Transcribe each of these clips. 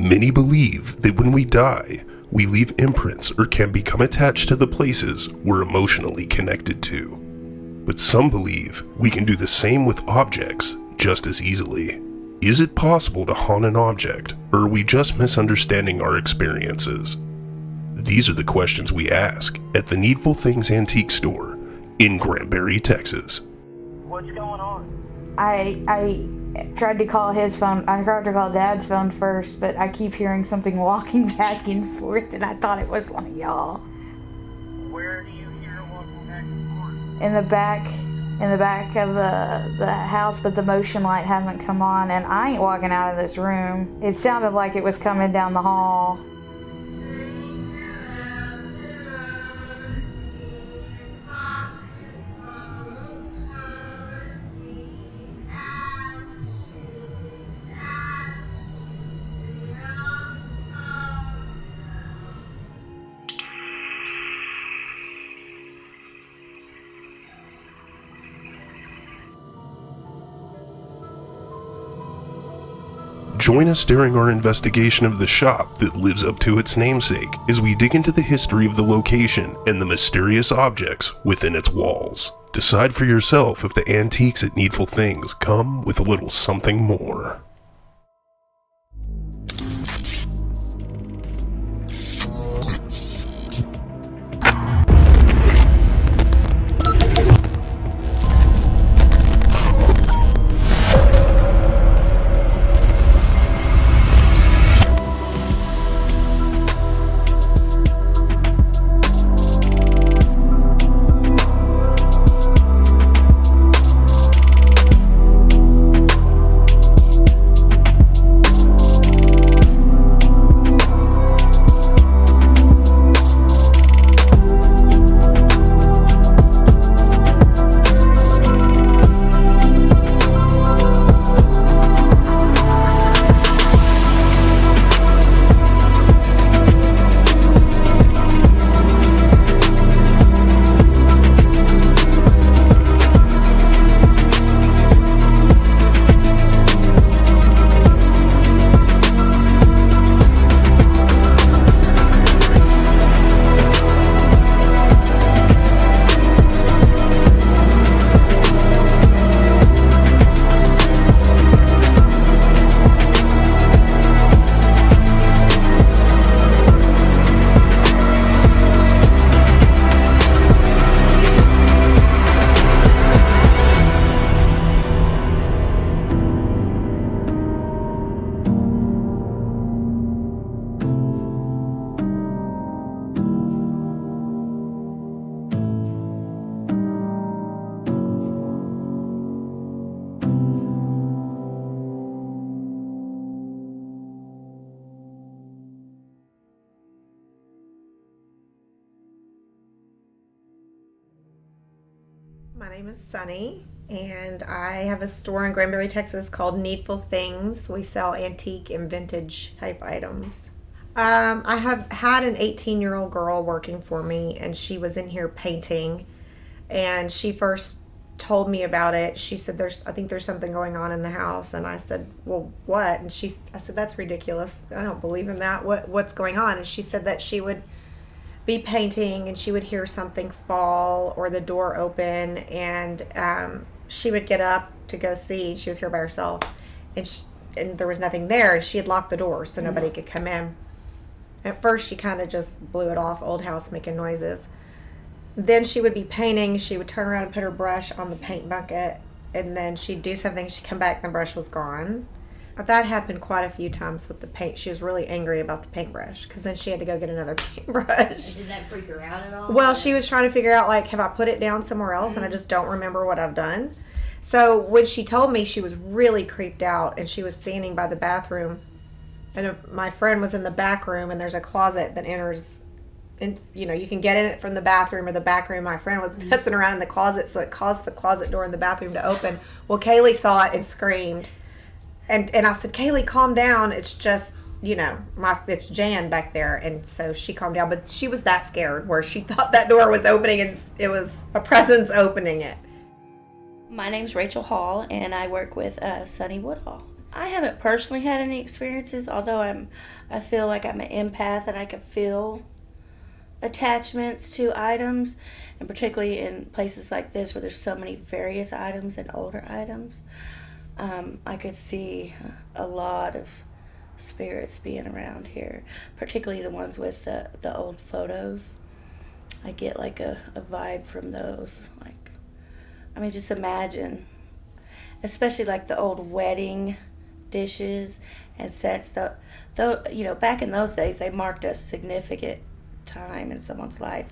Many believe that when we die, we leave imprints or can become attached to the places we're emotionally connected to. But some believe we can do the same with objects just as easily. Is it possible to haunt an object, or are we just misunderstanding our experiences? These are the questions we ask at the Needful Things Antique Store in Granbury, Texas. What's going on? I tried to call his phone. I tried to call Dad's phone first, but I keep hearing something walking back and forth, and I thought it was one of y'all. Where do you hear it walking back and forth? In the back of the house, but the motion light hasn't come on, and I ain't walking out of this room. It sounded like it was coming down the hall. Join us during our investigation of the shop that lives up to its namesake as we dig into the history of the location and the mysterious objects within its walls. Decide for yourself if the antiques at Needful Things come with a little something more. My name is Sunny, and I have a store in Granbury, Texas called Needful Things. We sell antique and vintage type items. I have had an 18-year-old girl working for me, and she was in here painting, and she first told me about it. She said, I think there's something going on in the house, and I said, well, what? And I said, that's ridiculous. I don't believe in that. What's going on? And she said that she would be painting and she would hear something fall or the door open, and she would get up to go see. She was here by herself, and there was nothing there, and she had locked the door so nobody could come in. At first she kind of just blew it off, old house making noises. Then she would be painting, she would turn around and put her brush on the paint bucket, and then she'd do something, she'd come back and the brush was gone. That happened quite a few times with the paint. She was really angry about the paintbrush because then she had to go get another paintbrush. Did that freak her out at all? Well, she was trying to figure out, like, have I put it down somewhere else and I just don't remember what I've done? So when she told me, she was really creeped out, and she was standing by the bathroom, and my friend was in the back room, and there's a closet that enters, and you can get in it from the bathroom or the back room. My friend was messing around in the closet, so it caused the closet door in the bathroom to open. Well, Kaylee saw it and screamed. And I said, Kaylee, calm down. It's just, it's Jan back there. And so she calmed down. But she was that scared where she thought that door was opening and it was a presence opening it. My name's Rachel Hall, and I work with Sunny Woodhall. I haven't personally had any experiences, although I feel like I'm an empath and I can feel attachments to items, and particularly in places like this where there's so many various items and older items. I could see a lot of spirits being around here, particularly the ones with the old photos. I get like a vibe from those. Like, I mean, just imagine, especially like the old wedding dishes and sets. Though you know, back in those days, they marked a significant time in someone's life,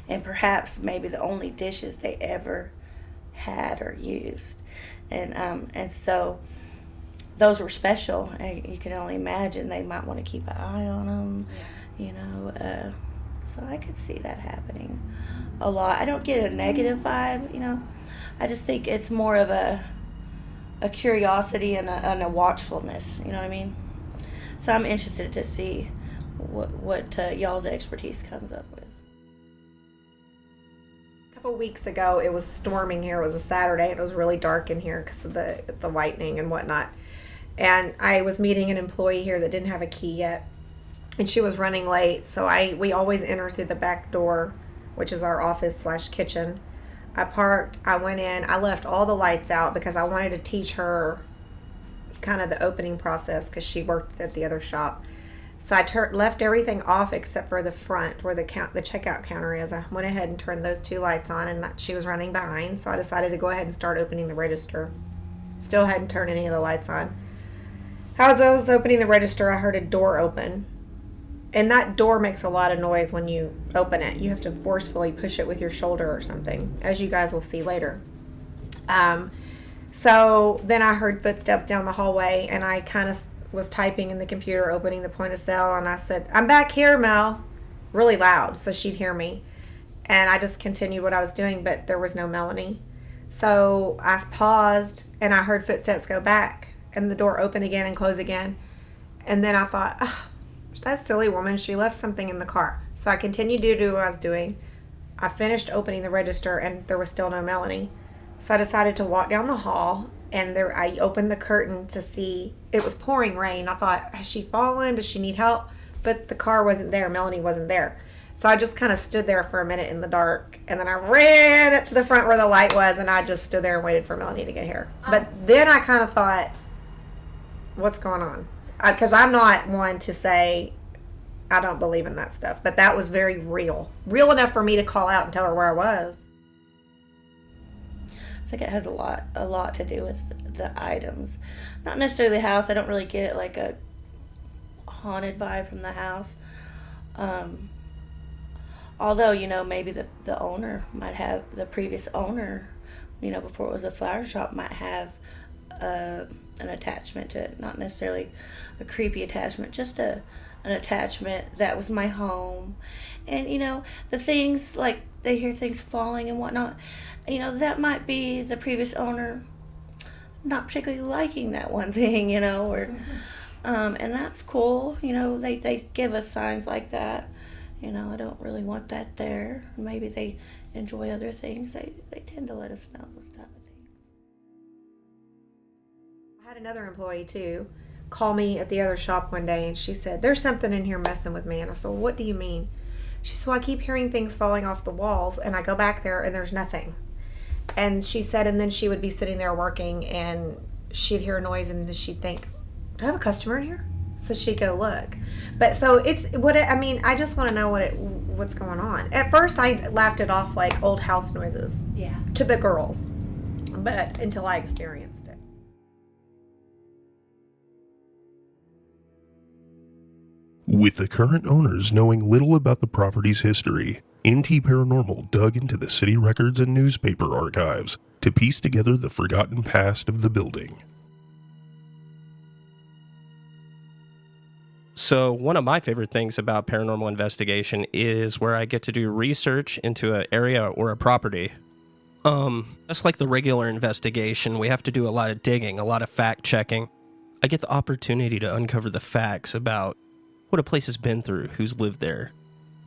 and perhaps maybe the only dishes they ever had or used, and so those were special. And you can only imagine they might want to keep an eye on them, you know. So I could see that happening a lot. I don't get a negative vibe, you know. I just think it's more of a curiosity and a watchfulness, you know what I mean? So I'm interested to see what y'all's expertise comes up with. A couple weeks ago, it was storming here. It was a Saturday, and it was really dark in here because of the lightning and whatnot. And I was meeting an employee here that didn't have a key yet, and she was running late. So we always enter through the back door, which is our office/kitchen. I parked, I went in, I left all the lights out because I wanted to teach her kind of the opening process because she worked at the other shop. So I left everything off except for the front where the checkout counter is. I went ahead and turned those 2 lights on, and she was running behind, so I decided to go ahead and start opening the register. Still hadn't turned any of the lights on. As I was opening the register, I heard a door open. And that door makes a lot of noise when you open it. You have to forcefully push it with your shoulder or something, as you guys will see later. So then I heard footsteps down the hallway, and I kind of was typing in the computer, opening the point of sale, and I said, "I'm back here, Mel," really loud so she'd hear me. And I just continued what I was doing, but there was no Melanie. So I paused, and I heard footsteps go back, and the door open again and close again. And then I thought, that silly woman, she left something in the car. So I continued to do what I was doing. I finished opening the register, and there was still no Melanie. So I decided to walk down the hall, and I opened the curtain to see. It was pouring rain. I thought, has she fallen? Does she need help? But the car wasn't there. Melanie wasn't there. So I just kind of stood there for a minute in the dark, and then I ran up to the front where the light was, and I just stood there and waited for Melanie to get here. But then I kind of thought, what's going on? Because I'm not one to say I don't believe in that stuff, but that was very real enough for me to call out and tell her where I was. I think it has a lot to do with the items, not necessarily the house. I don't really get it like a haunted vibe from the house, although, you know, maybe the owner might have, the previous owner, you know, before it was a flower shop, might have an attachment to it. Not necessarily a creepy attachment, just an attachment that was my home. And, you know, the things, like they hear things falling and whatnot, you know, that might be the previous owner not particularly liking that one thing, you know, or and that's cool. You know, they give us signs like that. You know, I don't really want that there. Maybe they enjoy other things. They tend to let us know those type of things. I had another employee too call me at the other shop one day, and she said, "There's something in here messing with me." And I said, "Well, what do you mean?" She said, "Well, I keep hearing things falling off the walls, and I go back there and there's nothing." And she said, and then she would be sitting there working, and she'd hear a noise, and she'd think, "Do I have a customer in here?" So she'd go look. But so it's what I mean. I just want to know what's going on. At first, I laughed it off like old house noises. Yeah. To the girls, but until I experienced it. With the current owners knowing little about the property's history, NTParanormal dug into the city records and newspaper archives to piece together the forgotten past of the building. So one of my favorite things about paranormal investigation is where I get to do research into an area or a property. Just like the regular investigation, we have to do a lot of digging, a lot of fact-checking. I get the opportunity to uncover the facts about what a place has been through, who's lived there,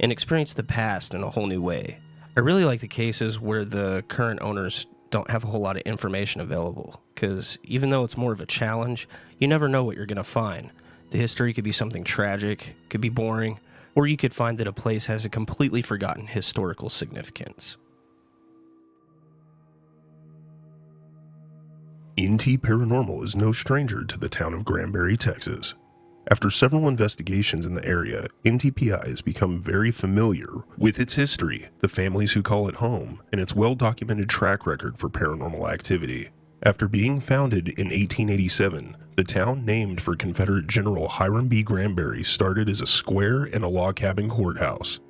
and experience the past in a whole new way. I really like the cases where the current owners don't have a whole lot of information available, because even though it's more of a challenge, you never know what you're going to find. The history could be something tragic, could be boring, or you could find that a place has a completely forgotten historical significance. NTParanormal is no stranger to the town of Granbury, Texas. After several investigations in the area, NTPI has become very familiar with its history, the families who call it home, and its well-documented track record for paranormal activity. After being founded in 1887, the town named for Confederate General Hiram B. Granbury started as a square and a log cabin courthouse.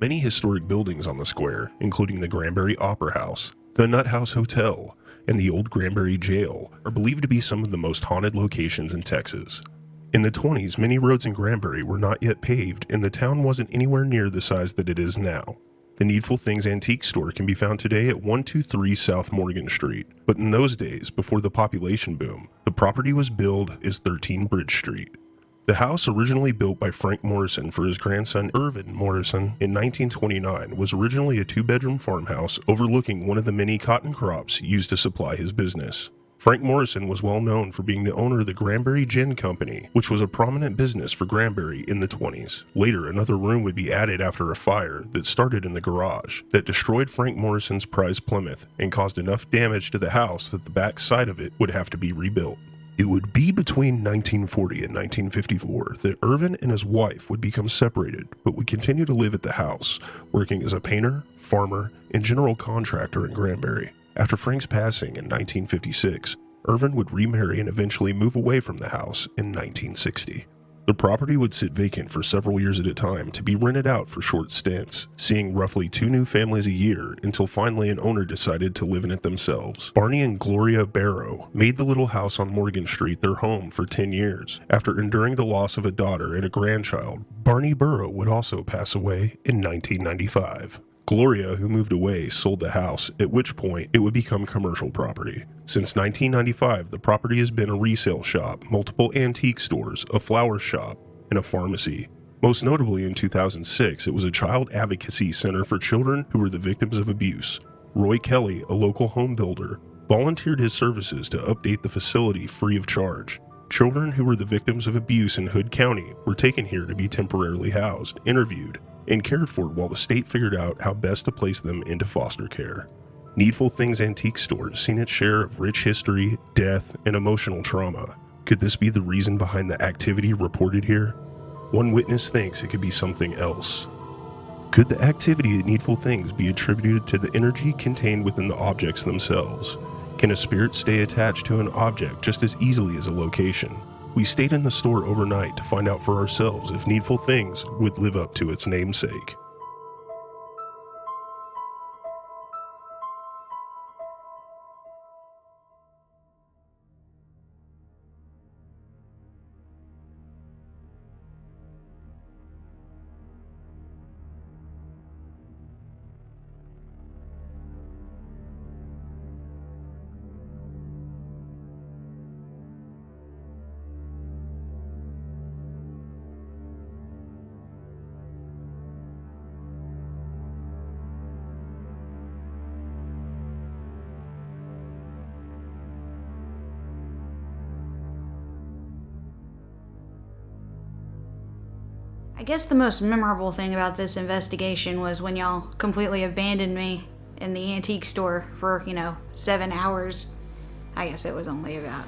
Many historic buildings on the square, including the Granbury Opera House, the Nut House Hotel, and the old Granbury Jail, are believed to be some of the most haunted locations in Texas. In the 20s, many roads in Granbury were not yet paved, and the town wasn't anywhere near the size that it is now. The Needful Things antique store can be found today at 123 South Morgan Street, but in those days, before the population boom, the property was billed as 13 Bridge Street. The house, originally built by Frank Morrison for his grandson Irvin Morrison in 1929, was originally a two-bedroom farmhouse overlooking one of the many cotton crops used to supply his business. Frank Morrison was well known for being the owner of the Granbury Gin Company, which was a prominent business for Granbury in the 20s. Later, another room would be added after a fire that started in the garage that destroyed Frank Morrison's prize Plymouth and caused enough damage to the house that the back side of it would have to be rebuilt. It would be between 1940 and 1954 that Irvin and his wife would become separated, but would continue to live at the house, working as a painter, farmer, and general contractor in Granbury. After Frank's passing in 1956, Irvin would remarry and eventually move away from the house in 1960. The property would sit vacant for several years at a time to be rented out for short stints, seeing roughly 2 new families a year until finally an owner decided to live in it themselves. Barney and Gloria Barrow made the little house on Morgan Street their home for 10 years. After enduring the loss of a daughter and a grandchild, Barney Barrow would also pass away in 1995. Gloria, who moved away, sold the house, at which point it would become commercial property. Since 1995, the property has been a resale shop, multiple antique stores, a flower shop, and a pharmacy. Most notably in 2006, it was a child advocacy center for children who were the victims of abuse. Roy Kelly, a local home builder, volunteered his services to update the facility free of charge. Children who were the victims of abuse in Hood County were taken here to be temporarily housed, interviewed, and cared for while the state figured out how best to place them into foster care. Needful Things Antique Store has seen its share of rich history, death, and emotional trauma. Could this be the reason behind the activity reported here? One witness thinks it could be something else. Could the activity at Needful Things be attributed to the energy contained within the objects themselves? Can a spirit stay attached to an object just as easily as a location? We stayed in the store overnight to find out for ourselves if Needful Things would live up to its namesake. I guess the most memorable thing about this investigation was when y'all completely abandoned me in the antique store for, 7 hours. I guess it was only about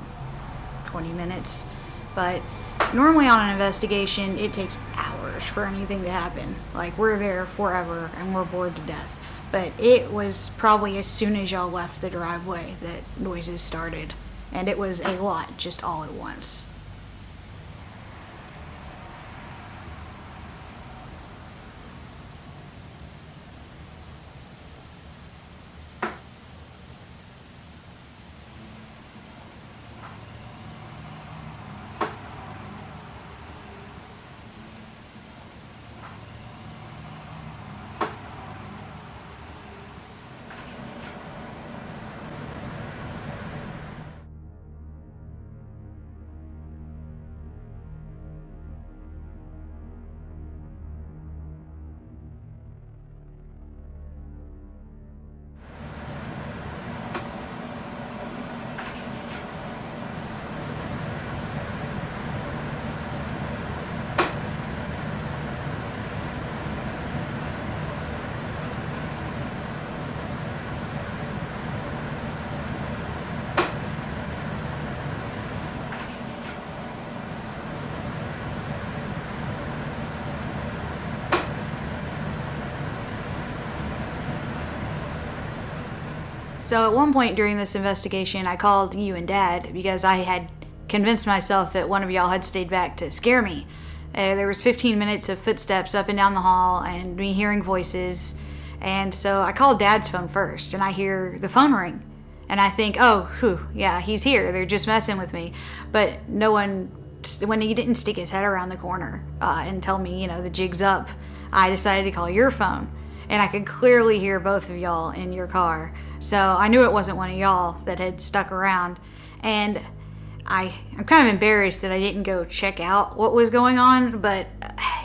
20 minutes. But normally on an investigation, it takes hours for anything to happen. Like, we're there forever and we're bored to death. But it was probably as soon as y'all left the driveway that noises started. And it was a lot, just all at once. So at one point during this investigation, I called you and Dad because I had convinced myself that one of y'all had stayed back to scare me. There was 15 minutes of footsteps up and down the hall and me hearing voices. And so I called Dad's phone first, and I hear the phone ring. And I think, oh, whew, yeah, he's here. They're just messing with me. But no one, when he didn't stick his head around the corner and tell me, the jig's up, I decided to call your phone. And I could clearly hear both of y'all in your car. So I knew it wasn't one of y'all that had stuck around. And I'm kind of embarrassed that I didn't go check out what was going on, but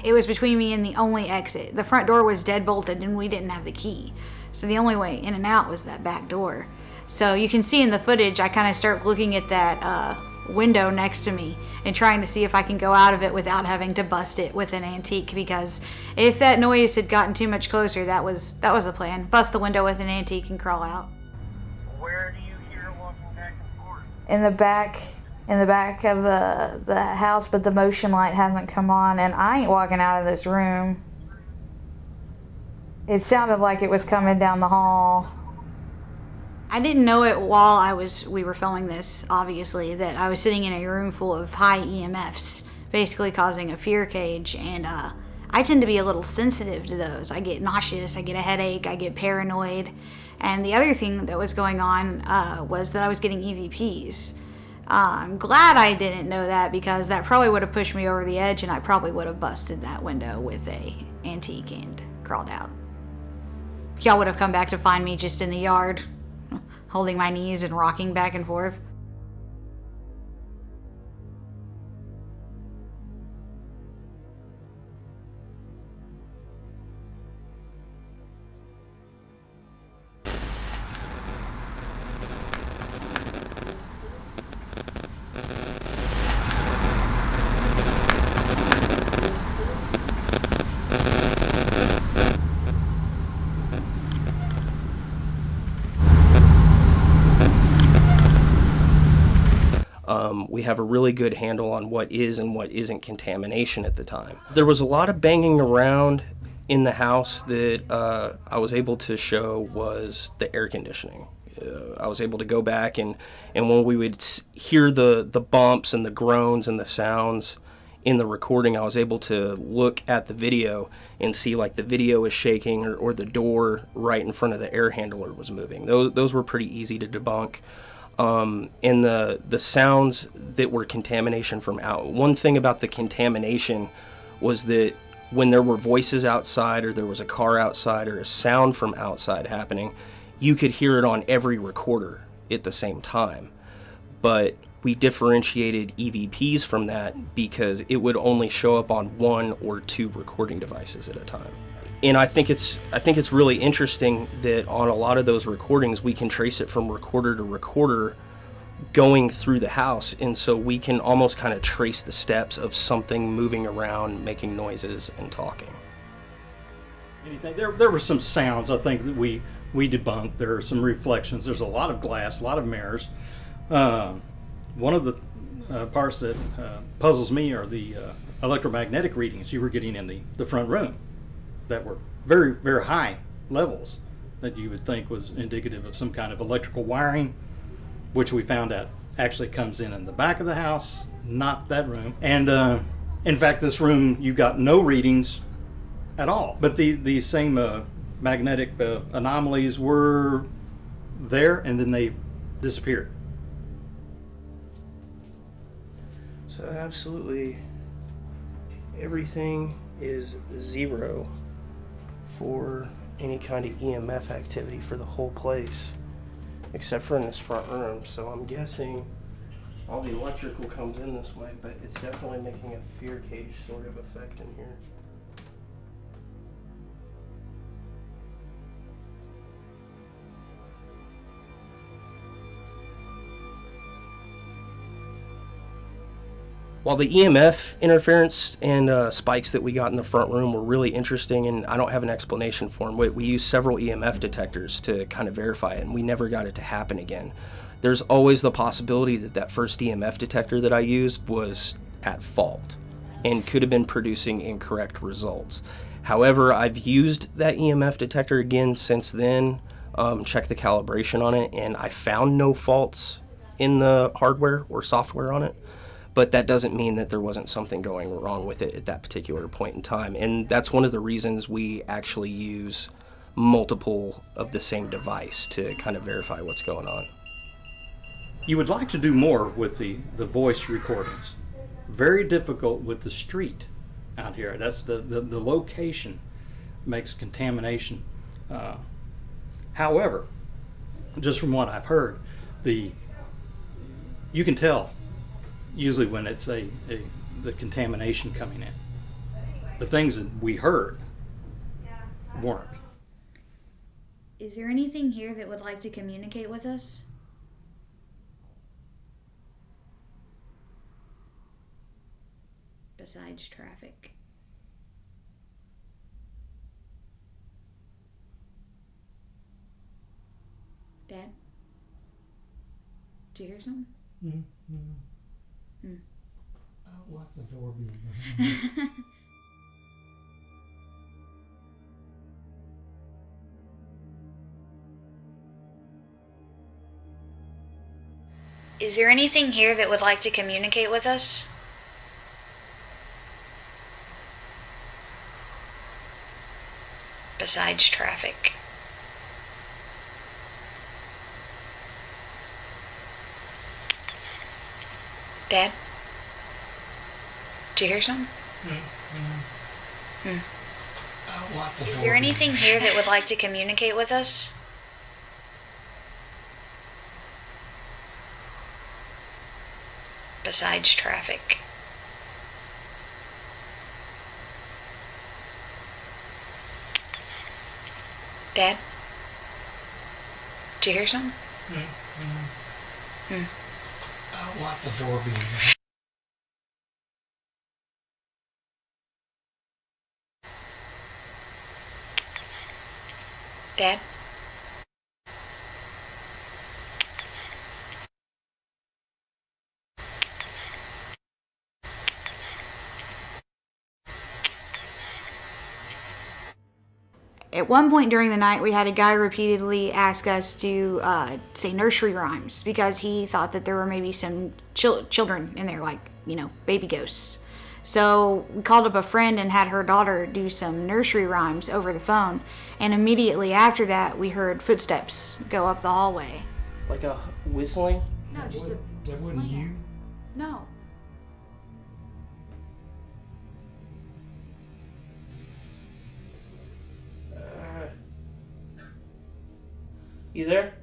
it was between me and the only exit. The front door was dead bolted and we didn't have the key. So the only way in and out was that back door. So you can see in the footage, I kind of start looking at that window next to me and trying to see if I can go out of it without having to bust it with an antique, because if that noise had gotten too much closer, that was the plan. Bust the window with an antique and crawl out. Where do you hear walking back and forth? In the back of the house, but the motion light hasn't come on, and I ain't walking out of this room. It sounded like it was coming down the hall. I didn't know it while we were filming this, obviously, that I was sitting in a room full of high EMFs, basically causing a fear cage, and I tend to be a little sensitive to those. I get nauseous, I get a headache, I get paranoid, and the other thing that was going on was that I was getting EVPs. I'm glad I didn't know that, because that probably would have pushed me over the edge and I probably would have busted that window with a antique and crawled out. Y'all would have come back to find me just in the yard, holding my knees and rocking back and forth. We have a really good handle on what is and what isn't contamination at the time. There was a lot of banging around in the house that I was able to show was the air conditioning. I was able to go back and when we would hear the bumps and the groans and the sounds in the recording, I was able to look at the video and see like the video is shaking or the door right in front of the air handler was moving. Those were pretty easy to debunk. And the sounds that were contamination from out. One thing about the contamination was that when there were voices outside or there was a car outside or a sound from outside happening, you could hear it on every recorder at the same time. But we differentiated EVPs from that because it would only show up on 1 or 2 recording devices at a time. And I think it's really interesting that on a lot of those recordings, we can trace it from recorder to recorder going through the house. And so we can almost kind of trace the steps of something moving around, making noises and talking. Anything. There were some sounds, I think, that we debunked. There are some reflections. There's a lot of glass, a lot of mirrors. One of the parts that puzzles me are the electromagnetic readings you were getting in the front room that were very, very high levels that you would think was indicative of some kind of electrical wiring, which we found out actually comes in the back of the house, not that room. And in fact, this room, you got no readings at all. But these same magnetic anomalies were there, and then they disappeared. So absolutely everything is 0 for any kind of EMF activity for the whole place, except for in this front room. So I'm guessing all the electrical comes in this way, but it's definitely making a fear cage sort of effect in here. While the EMF interference and spikes that we got in the front room were really interesting, and I don't have an explanation for them, we used several EMF detectors to kind of verify it, and we never got it to happen again. There's always the possibility that first EMF detector that I used was at fault and could have been producing incorrect results. However, I've used that EMF detector again since then check the calibration on it, and I found no faults in the hardware or software on it. But that doesn't mean that there wasn't something going wrong with it at that particular point in time. And that's one of the reasons we actually use multiple of the same device to kind of verify what's going on. You would like to do more with the voice recordings. Very difficult with the street out here. That's the location makes contamination. However, just from what I've heard, you can tell usually when it's the contamination coming in. The things that we heard weren't. Is there anything here that would like to communicate with us? Besides traffic. Dad? Did you hear something? I don't like the door being behind. Is there anything here that would like to communicate with us? Besides traffic. Dad? Did you hear something? I don't like the door Is there being anything here that would like to communicate with us? Besides traffic. Dad? Did you hear something? I don't like the door being behind. Dad? At one point during the night, we had a guy repeatedly ask us to say nursery rhymes because he thought that there were maybe some children in there, like, baby ghosts. So we called up a friend and had her daughter do some nursery rhymes over the phone. And immediately after that, we heard footsteps go up the hallway. Like a whistling? No, just a That wasn't you? No. You there?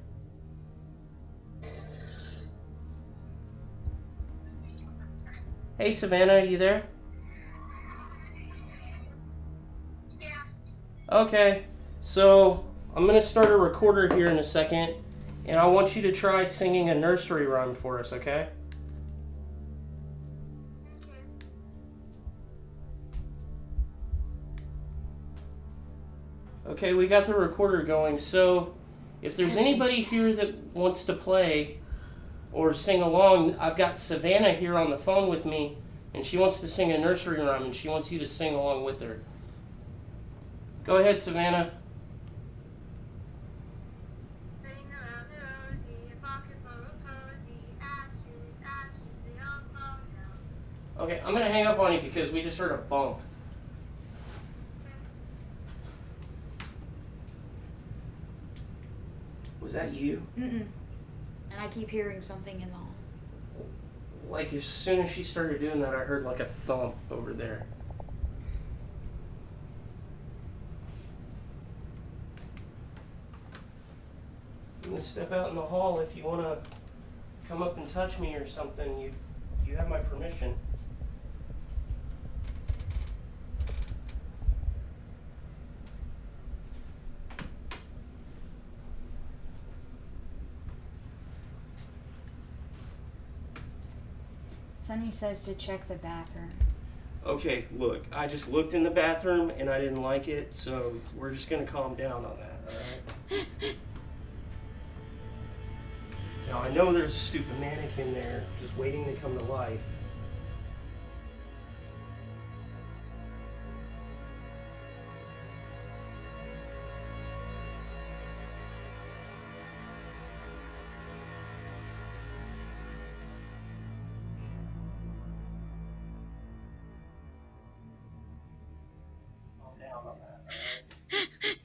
Hey, Savannah, you there? Yeah. Okay, so I'm gonna start a recorder here in a second, and I want you to try singing a nursery rhyme for us, okay? Okay, we got the recorder going, so if there's anybody here that wants to play or sing along, I've got Savannah here on the phone with me, and she wants to sing a nursery rhyme, and she wants you to sing along with her. Go ahead, Savannah. Ring around the rosy, a pocket full of posy, ashes, ashes, we all fall down. Okay, I'm gonna hang up on you because we just heard a bump. Was that you? Mm-mm. And I keep hearing something in the hall. Like, as soon as she started doing that, I heard like a thump over there. I'm gonna step out in the hall if you wanna come up and touch me or something. You have my permission. Sunny says to check the bathroom. Okay, look, I just looked in the bathroom and I didn't like it, so we're just gonna calm down on that, alright? Now, I know there's a stupid mannequin there just waiting to come to life. count on that. Right?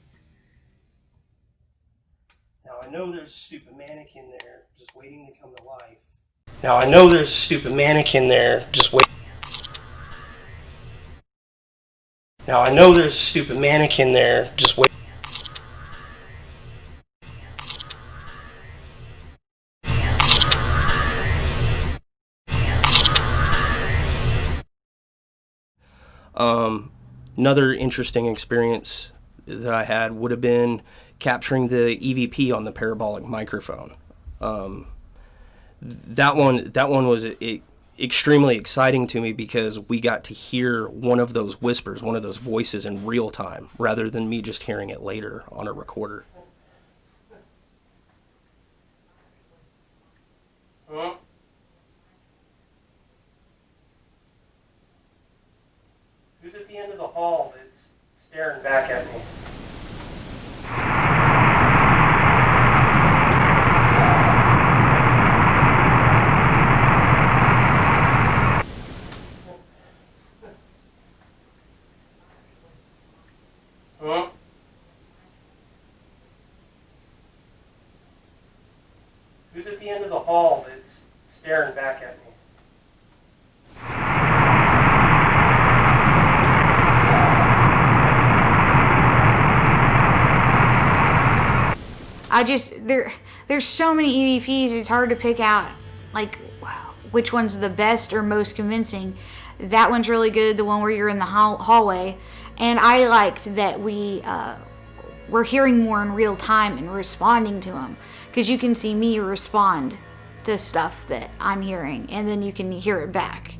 Now I know there's a stupid mannequin there just waiting to come to life. Now I know there's a stupid mannequin there just waiting. Now I know there's a stupid mannequin there just waiting. Another interesting experience that I had would have been capturing the EVP on the parabolic microphone. That one was extremely exciting to me because we got to hear one of those whispers, one of those voices in real time, rather than me just hearing it later on a recorder. Huh? Who's at the end of the hall that's staring back at me? Huh? Who's at the end of the hall that's staring back at me? There's so many EVPs, it's hard to pick out like which one's the best or most convincing. That one's really good, the one where you're in the hallway, and I liked that we're hearing more in real time and responding to them, because you can see me respond to stuff that I'm hearing, and then you can hear it back.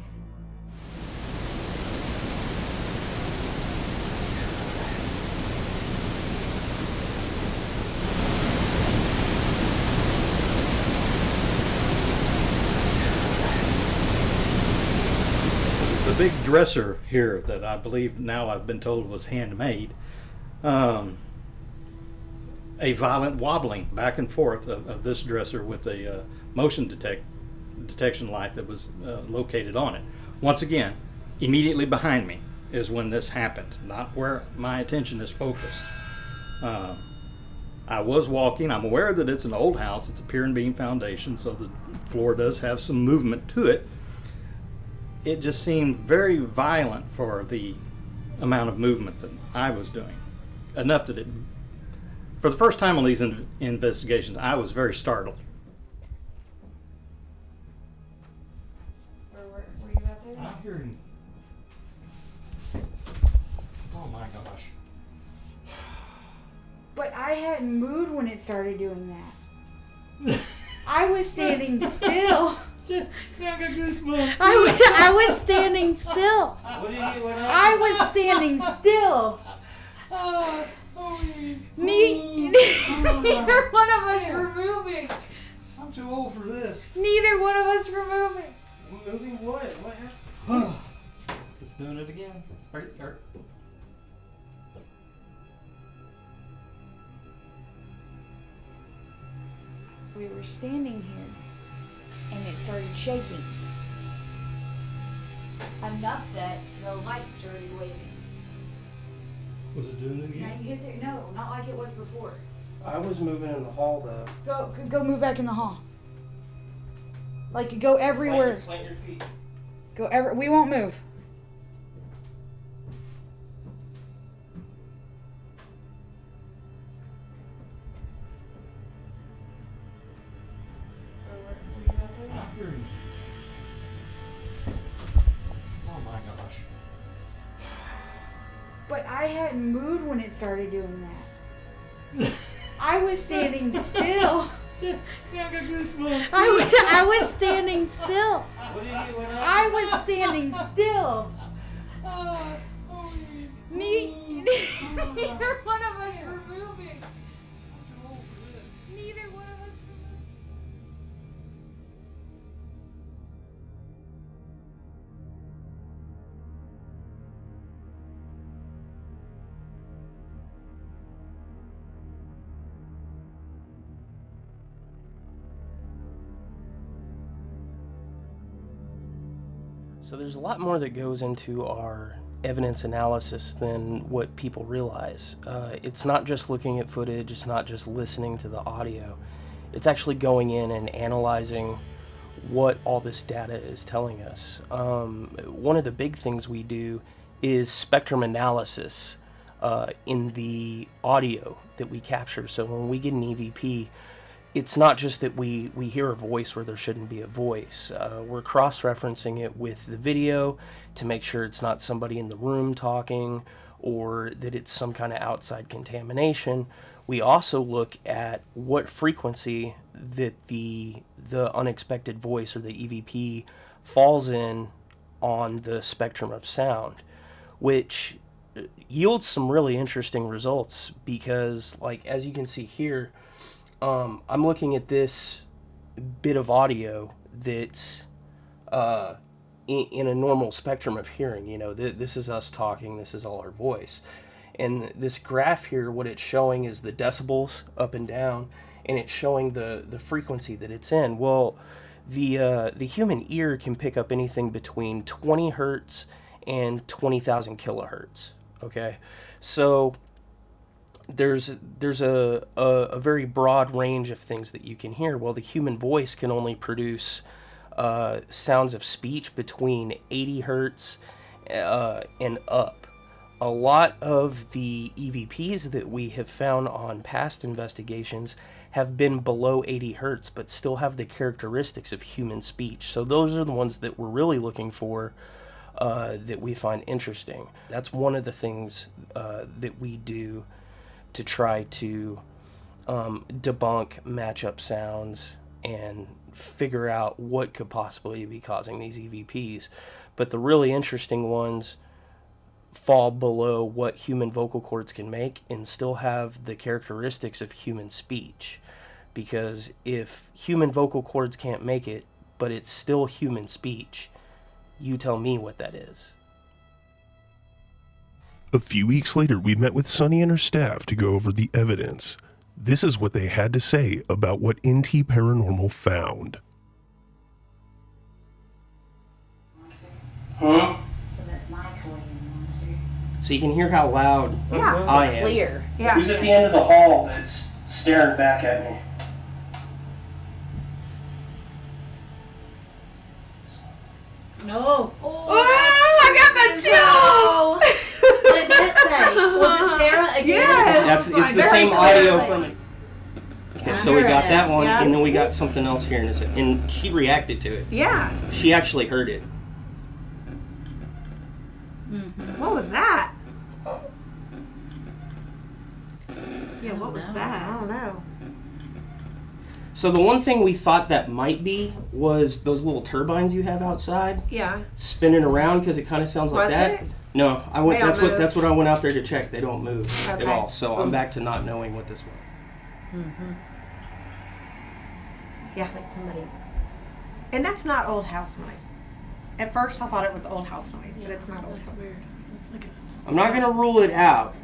The big dresser here that I believe now I've been told was handmade, a violent wobbling back and forth of this dresser with a motion detection light that was located on it. Once again, immediately behind me is when this happened, not where my attention is focused. I was walking. I'm aware that it's an old house. It's a pier and beam foundation, so the floor does have some movement to it. It just seemed very violent for the amount of movement that I was doing. Enough that for the first time on these investigations, I was very startled. Were you out there? I'm hearing. Oh my gosh. But I hadn't moved when it started doing that. I was standing still. Yeah, I got goosebumps. I was standing still. What did you? What happened? I was standing still. Neither one of us were moving. I'm too old for this. Neither one of us were moving. Moving what? What happened? It's doing it again. We were standing here, and it started shaking. Enough that the light started waving. Was it doing it Now again? you hit there. No, not like it was before. I was moving in the hall though. Go move back in the hall. Like go everywhere. Plant your feet. We won't move. I'm hearing. Oh my gosh. But I hadn't moved when it started doing that. I was standing still. Yeah, I got goosebumps. I was standing still. What did you? What happened? I was standing still. Neither one of us were moving. Neither one of us. So there's a lot more that goes into our evidence analysis than what people realize. It's not just looking at footage, it's not just listening to the audio. It's actually going in and analyzing what all this data is telling us. One of the big things we do is spectrum analysis in the audio that we capture. So when we get an EVP, it's not just that we hear a voice where there shouldn't be a voice. We're cross-referencing it with the video to make sure it's not somebody in the room talking or that it's some kind of outside contamination. We also look at what frequency that the unexpected voice or the EVP falls in on the spectrum of sound, which yields some really interesting results because, like, as you can see here, I'm looking at this bit of audio that's in a normal spectrum of hearing. You know, this is us talking, this is all our voice. And this graph here, what it's showing is the decibels up and down, and it's showing the frequency that it's in. Well, the human ear can pick up anything between 20 hertz and 20,000 kilohertz. Okay, so there's a very broad range of things that you can hear. Well, the human voice can only produce sounds of speech between 80 hertz and up. A lot of the EVPs that we have found on past investigations have been below 80 hertz, but still have the characteristics of human speech. So those are the ones that we're really looking for, that we find interesting. That's one of the things that we do to try to debunk matchup sounds and figure out what could possibly be causing these EVPs. But the really interesting ones fall below what human vocal cords can make and still have the characteristics of human speech. Because if human vocal cords can't make it, but it's still human speech, you tell me what that is. A few weeks later, we met with Sunny and her staff to go over the evidence. This is what they had to say about what NTParanormal found. Huh? So that's my toy monster. So you can hear how loud I am. Clear. Yeah. Who's at the end of the hall that's staring back at me? No. Oh, I got the chills! What did that say? Was it Sara again? Yes. It's the Very same audio clearly. from it. Okay, so we got that one, Yeah. and then we got something else here in a second. And she reacted to it. Yeah. She actually heard it. What was that? Yeah, what was that? I don't know. So the one thing we thought that might be was those little turbines you have outside Yeah. spinning around, because it kind of sounds like Was that. it? No, I went. They don't move. That's what I went out there to check. They don't move at Okay. all. So I'm back to not knowing what this was. Yeah. Like somebody's. And that's not old house noise. At first I thought it was old house noise, but it's not old house noise. I'm not gonna rule it out.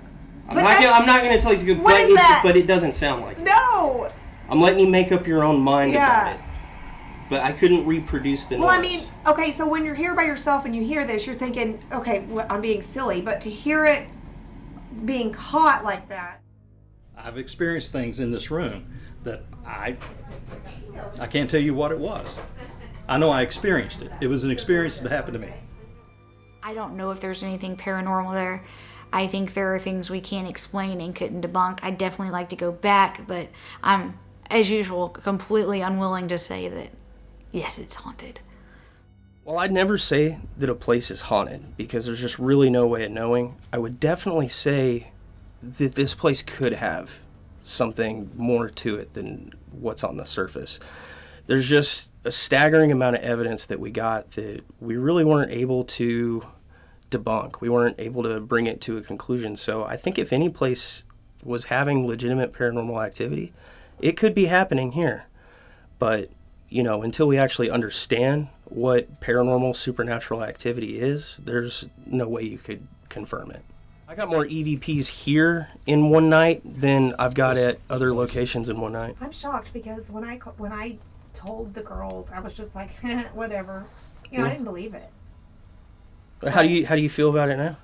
I'm But not gonna tell you it's good. What is that? But it doesn't sound like it. No! I'm letting you make up your own mind Yeah. about it. But I couldn't reproduce the noise. Well, I mean, okay, so when you're here by yourself and you hear this, you're thinking, okay, well, I'm being silly, but to hear it being caught like that. I've experienced things in this room that I can't tell you what it was. I know I experienced it. It was an experience that happened to me. I don't know if there's anything paranormal there. I think there are things we can't explain and couldn't debunk. I'd definitely like to go back, but I'm, as usual, completely unwilling to say that, yes, it's haunted. Well, I'd never say that a place is haunted because there's just really no way of knowing. I would definitely say that this place could have something more to it than what's on the surface. There's just a staggering amount of evidence that we got that we really weren't able to debunk. We weren't able to bring it to a conclusion. So I think if any place was having legitimate paranormal activity, it could be happening here. But, you know, until we actually understand what paranormal supernatural activity is, there's no way you could confirm it. I got more EVPs here in one night than I've got at other locations in one night. I'm shocked because when I told the girls, I was just like, whatever. You know, I didn't believe it. How do you feel about it now?